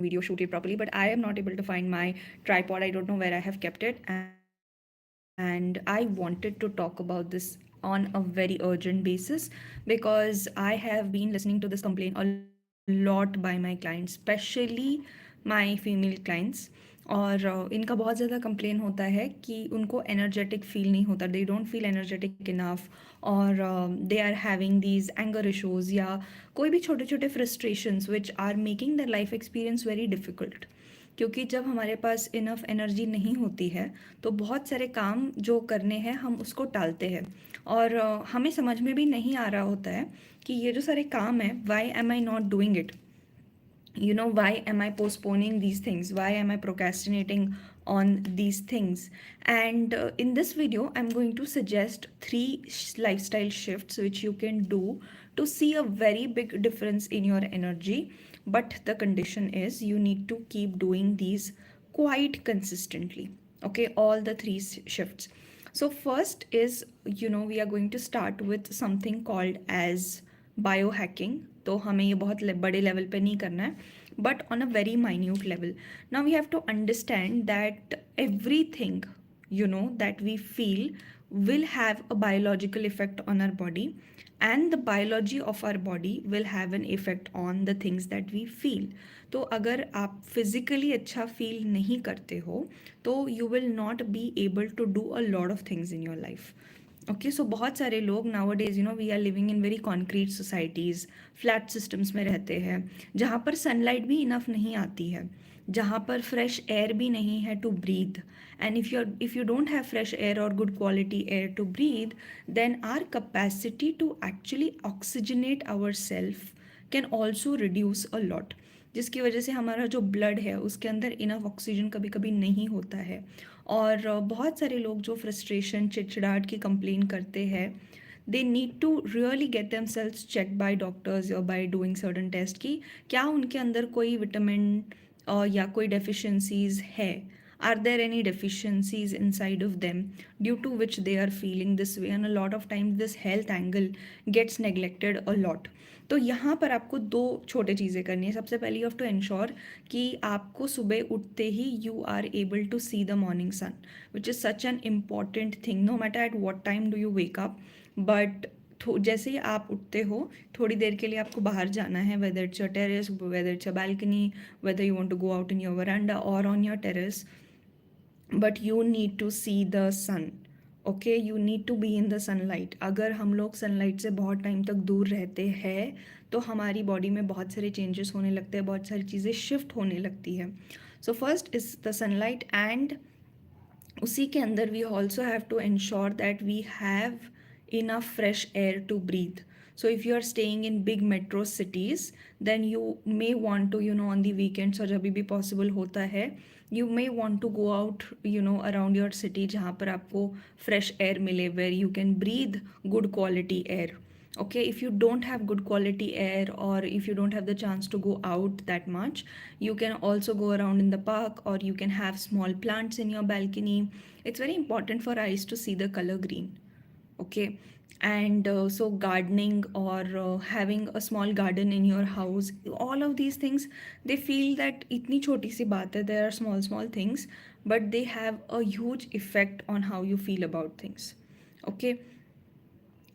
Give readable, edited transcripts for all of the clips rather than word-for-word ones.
video shoot it properly, but I am not able to find my tripod. I don't know where I have kept it, and I wanted to talk about this on a very urgent basis because I have been listening to this complaint a lot by my clients, especially my female clients. और इनका बहुत ज़्यादा complain होता है कि उनको energetic feel नहीं होता, they don't feel energetic enough, और they are having these anger issues या कोई भी छोटे छोटे frustrations which are making the life experience very difficult. क्योंकि जब हमारे पास इनफ एनर्जी नहीं होती है तो बहुत सारे काम जो करने हैं हम उसको टालते हैं, और हमें समझ में भी नहीं आ रहा होता है कि ये जो सारे काम हैं, why am I not doing it, why am I postponing these things, why am I procrastinating on these things. And in this video I'm going to suggest three lifestyle shifts which you can do to see a very big difference in your energy, but the condition is you need to keep doing these quite consistently. Okay, all the three shifts. So first is, we are going to start with something called as biohacking. तो हमें ये बहुत बड़े level पे नहीं करना है, but on a very minute level. Now we have to understand that everything that we feel will have a biological effect on our body, and the biology of our body will have an effect on the things that we feel. तो अगर आप physically अच्छा feel नहीं करते हो तो you will not be able to do a lot of things in your life. Okay, so बहुत सारे लोग nowadays we are living in very concrete societies, flat systems में रहते हैं जहाँ पर सनलाइट भी इनफ नहीं आती है, जहाँ पर फ्रेश एयर भी नहीं है to breathe. And if you don't have fresh air और good quality air to breathe, then our capacity to actually oxygenate our self can also reduce a lot, जिसकी वजह से हमारा जो ब्लड है उसके अंदर इनफ ऑक्सीजन कभी कभी नहीं होता है. और बहुत सारे लोग जो फ्रस्ट्रेशन, चिड़चिड़ाहट की कंप्लेन करते हैं, they need to really get them cells check by doctors या बाय डूइंग सर्टन टेस्ट कि क्या उनके अंदर कोई विटामिन या कोई डेफिशिएंसीज है. Are there any deficiencies inside of them due to which they are feeling this way, and a lot of times this health angle gets neglected a lot. तो यहाँ पर आपको दो छोटे चीज़ें करनी है. सबसे पहले यू हैव टू इंश्योर कि आपको सुबह उठते ही you are able to see the morning sun, which is such an important thing, no matter at what time do you wake up. But जैसे ही आप उठते हो थोड़ी देर के लिए आपको बाहर जाना है, whether it's your terrace, whether it's your balcony, whether you want to go out in your veranda और on your terrace, but you need to see the sun. Okay, you need to be in the sunlight. अगर हम लोग sunlight से बहुत time तक दूर रहते हैं तो हमारी बॉडी में बहुत सारे चेंजेस होने लगते हैं, बहुत सारी चीज़ें शिफ्ट होने लगती है. So first is the sunlight, and उसी के अंदर we also have to ensure that we have enough fresh air to breathe. So if you are staying in big metro cities, then you may want to, on the weekends or जब भी possible होता है, you may want to go out, around your city जहाँ पर आपको fresh air मिले, where you can breathe good quality air. Okay, if you don't have good quality air or if you don't have the chance to go out that much, you can also go around in the park, or you can have small plants in your balcony. It's very important for eyes to see the color green. Okay, and so gardening or having a small garden in your house, all of these things, they feel that itni choti si baat hai, there are small small things, but they have a huge effect on how you feel about things. Okay,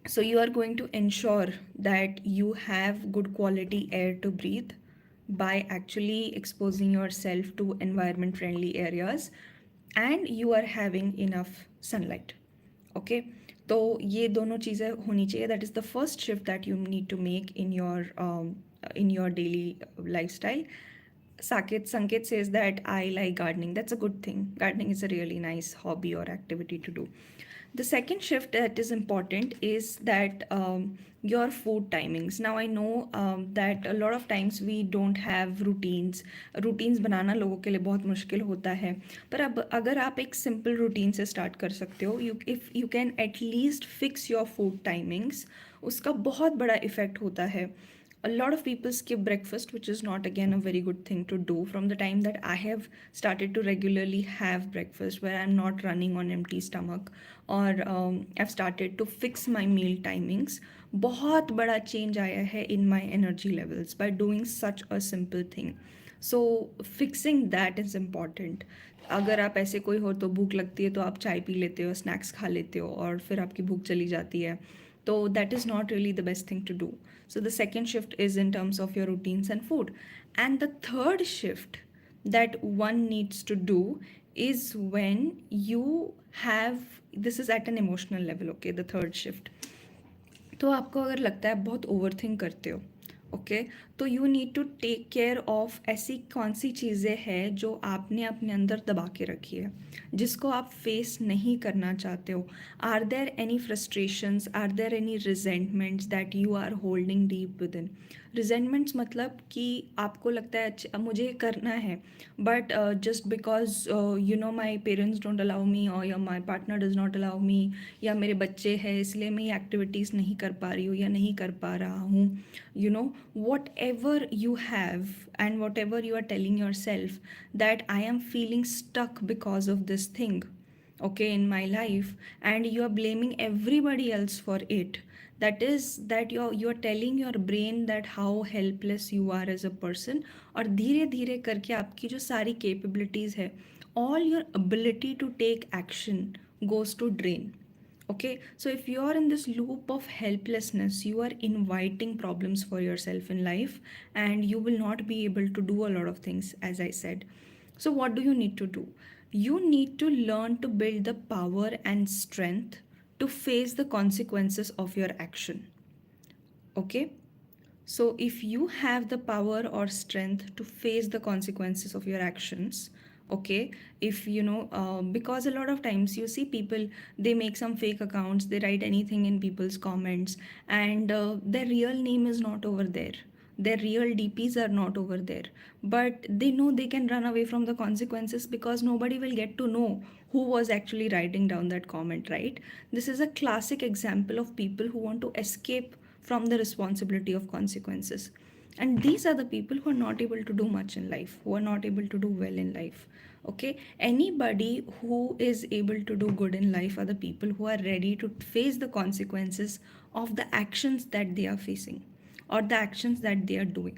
so you are going to ensure that you have good quality air to breathe by actually exposing yourself to environment friendly areas, and you are having enough sunlight. Okay, तो ये दोनों चीज़ें होनी चाहिए. That is the first shift that you need to make in your daily lifestyle. Sanket says that I like gardening. That's a good thing. Gardening is a really nice hobby or activity to do. The second shift that is important is that your food timings. Now I know that a lot of times we don't have routines बनाना लोगों के लिए बहुत मुश्किल होता है, पर अब अगर आप एक सिंपल रूटीन से स्टार्ट कर सकते हो, if you can at least fix your food timings, उसका बहुत बड़ा इफ़ेक्ट होता है. A lot of people skip breakfast, which is not again a very good thing to do. From the time that I have started to regularly have breakfast, where I'm not running on empty stomach, or I've started to fix my meal timings, बहुत बड़ा change आया है in my energy levels by doing such a simple thing. So fixing that is important. अगर आप ऐसे कोई हो तो भूख लगती है तो आप चाय पी लेते हो, स्नैक्स खा लेते हो और फिर आपकी भूख चली जाती है, तो that is not really the best thing to do. So the second shift is in terms of your routines and food. And the third shift that one needs to do is when you have, this is at an emotional level, okay, the third shift. तो आपको अगर लगता है बहुत over think करते हो, okay, तो you need to take care of ऐसी कौन सी चीज़ें हैं जो आपने अपने अंदर दबा के रखी है, जिसको आप फेस नहीं करना चाहते हो. Are there any frustrations, are there any resentments that you are holding deep within. Resentments मतलब कि आपको लगता है अच्छा मुझे ये करना है, but just because you know my parents don't allow me, और या my partner does not allow me, या मेरे बच्चे हैं इसलिए मैं ये एक्टिविटीज़ नहीं कर पा रही हूँ या नहीं कर पा रहा हूँ. You know, whatever you have and whatever you are telling yourself that I am feeling stuck because of this thing, okay, in my life, and you are blaming everybody else for it, that is that you're telling your brain that how helpless you are as a person. और धीरे धीरे करके आपकी जो सारी capabilities है, all your ability to take action goes to drain. Okay, so if you are in this loop of helplessness, you are inviting problems for yourself in life, and you will not be able to do a lot of things, as I said. So what do you need to do? You need to learn to build the power and strength to face the consequences of your action. Okay, so if you have the power or strength to face the consequences of your actions, okay, if you know, because a lot of times you see people, they make some fake accounts, they write anything in people's comments, and their real name is not over there. Their real DPs are not over there, but they know they can run away from the consequences because nobody will get to know who was actually writing down that comment, right? This is a classic example of people who want to escape from the responsibility of consequences. And these are the people who are not able to do much in life, who are not able to do well in life. Okay, anybody who is able to do good in life are the people who are ready to face the consequences of the actions that they are facing or the actions that they are doing.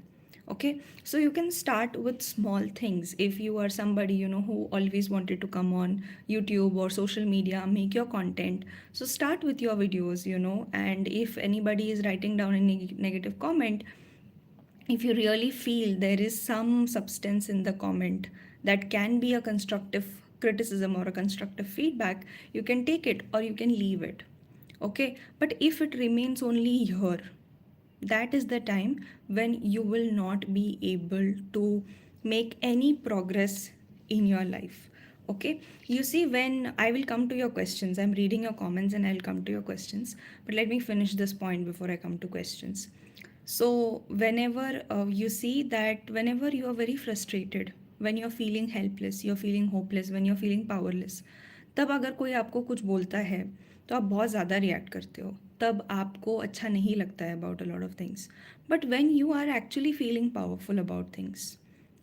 Okay, so you can start with small things. If you are somebody, you know, who always wanted to come on YouTube or social media, make your content, so start with your videos, you know. And if anybody is writing down a negative comment, if you really feel there is some substance in the comment that can be a constructive criticism or a constructive feedback, you can take it or you can leave it. Okay, but if it remains only here, that is the time when you will not be able to make any progress in your life. Okay, you see, when I will come to your questions, I'm reading your comments and I'll come to your questions, but let me finish this point before I come to questions. So whenever you see that whenever you are very frustrated, when you're feeling helpless, you're feeling hopeless, when you're feeling powerless, तब अगर कोई आपको कुछ बोलता है तो आप बहुत ज़्यादा रिएक्ट करते हो, तब आपको अच्छा नहीं लगता है about a lot of things. But when you are actually feeling powerful about things,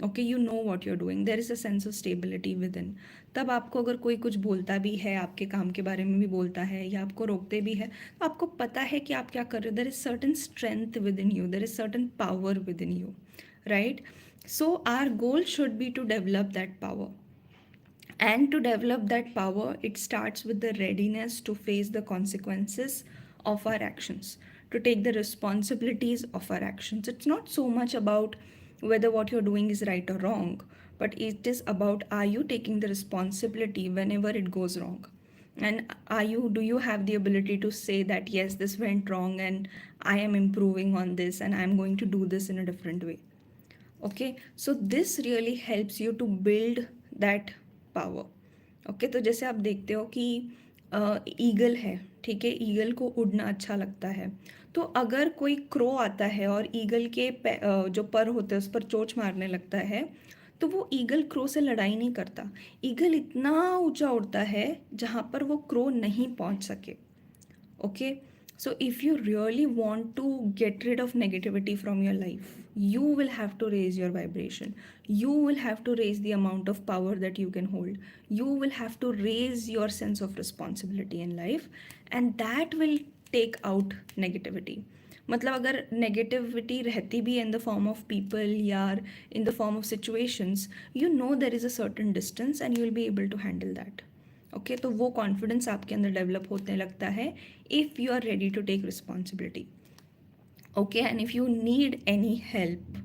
okay, you know what you are doing, there is a sense of stability within, तब आपको अगर कोई कुछ बोलता भी है, आपके काम के बारे में भी बोलता है या आपको रोकते भी है, तो आपको पता है कि आप क्या कर रहे हो. There is certain strength within you, there is certain power within you, right? So our goal should be to develop that power. And to develop that power, it starts with the readiness to face the consequences of our actions, to take the responsibilities of our actions. It's not so much about whether what you're doing is right or wrong, but it is about, are you taking the responsibility whenever it goes wrong? And do you have the ability to say that yes, this went wrong and I am improving on this and I'm going to do this in a different way. Okay, so this really helps you to build that power. Okay, तो जैसे आप देखते हो कि eagle है, ठीक है, eagle को उड़ना अच्छा लगता है, तो अगर कोई क्रो आता है और ईगल के जो पर होते हैं उस पर चोंच मारने लगता है, तो वो ईगल क्रो से लड़ाई नहीं करता. ईगल इतना ऊंचा उड़ता है जहाँ पर वो क्रो नहीं पहुँच सके. Okay, so if you really want to get rid of negativity from your life, you will have to raise your vibration, you will have to raise the amount of power that you can hold, you will have to raise your sense of responsibility in life, and that will take out negativity. मतलब अगर negativity रहती भी in the form of people या in the form of situations, you know there is a certain distance and you will be able to handle that. Okay, तो वो confidence आपके अंदर develop होने लगता है if you are ready to take responsibility. Okay, and if you need any help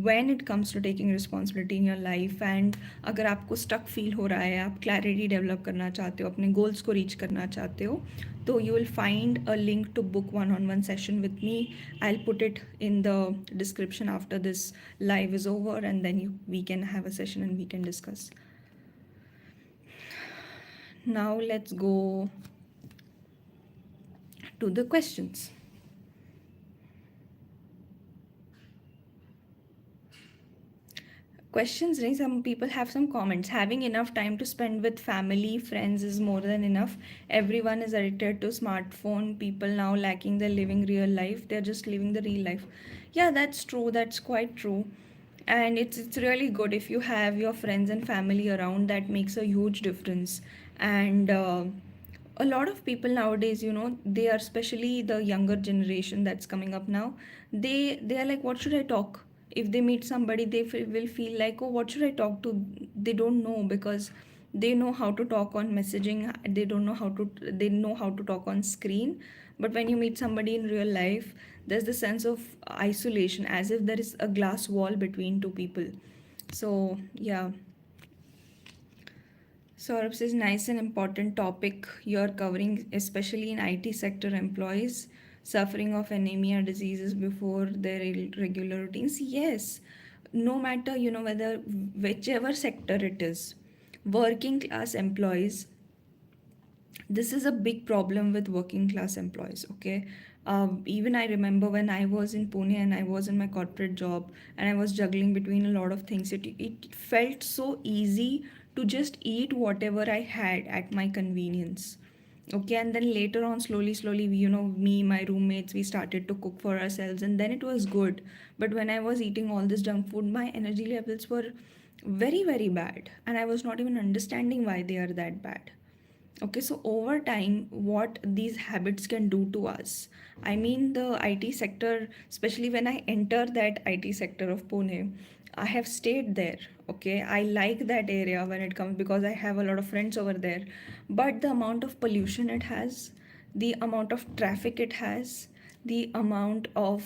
when it comes to taking responsibility in your life, and अगर आपको stuck feel हो रहा है, आप clarity develop करना चाहते हो, अपने goals को reach करना चाहते हो, तो you will find a link to book one-on-one session with me. I'll put it in the description after this live is over, and then we can have a session and we can discuss. Now let's go to the questions. Questions नहीं, some people have some comments. Having enough time to spend with family friends is more than enough. Everyone is addicted to smartphone. People now lacking the living real life, they're just living the real life. Yeah, that's true, that's quite true. And it's really good if you have your friends and family around. That makes a huge difference. And a lot of people nowadays, you know, they are, especially the younger generation that's coming up now, they are like, what should I talk? If they meet somebody, they will feel like, oh, what should I talk to? They don't know, because they know how to talk on messaging, they don't know how to, they know how to talk on screen. But when you meet somebody in real life, there's the sense of isolation, as if there is a glass wall between two people. So yeah. Saurabh says, nice and important topic you're covering, especially in IT sector employees suffering of anemia diseases before their regular routines. Yes, no matter, you know, whether whichever sector it is, working class employees, this is a big problem with working class employees. Okay, even I remember when I was in Pune and I was in my corporate job and I was juggling between a lot of things, it felt so easy to just eat whatever I had at my convenience. Okay, and then later on, slowly, you know, me, my roommates, we started to cook for ourselves, and then it was good. But when I was eating all this junk food, my energy levels were very bad, and I was not even understanding why they are that bad. Okay, so over time, what these habits can do to us. I mean, the IT sector, especially when I enter that IT sector of Pune, I have stayed there. Okay, I like that area when it comes, because I have a lot of friends over there. But the amount of pollution it has, the amount of traffic it has, the amount of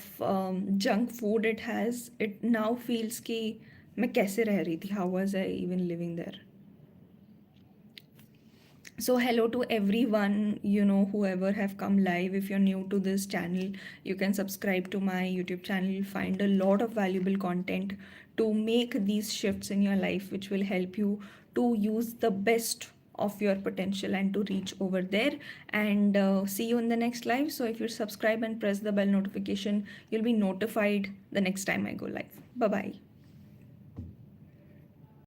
junk food it has, it now feels कि मैं कैसे रह रही थी, how was I even living there. So hello to everyone, you know, whoever have come live. If you're new to this channel, you can subscribe to my YouTube channel. You'll find a lot of valuable content to make these shifts in your life, which will help you to use the best of your potential and to reach over there. And see you in the next live. So if you subscribe and press the bell notification, you'll be notified the next time I go live. Bye bye.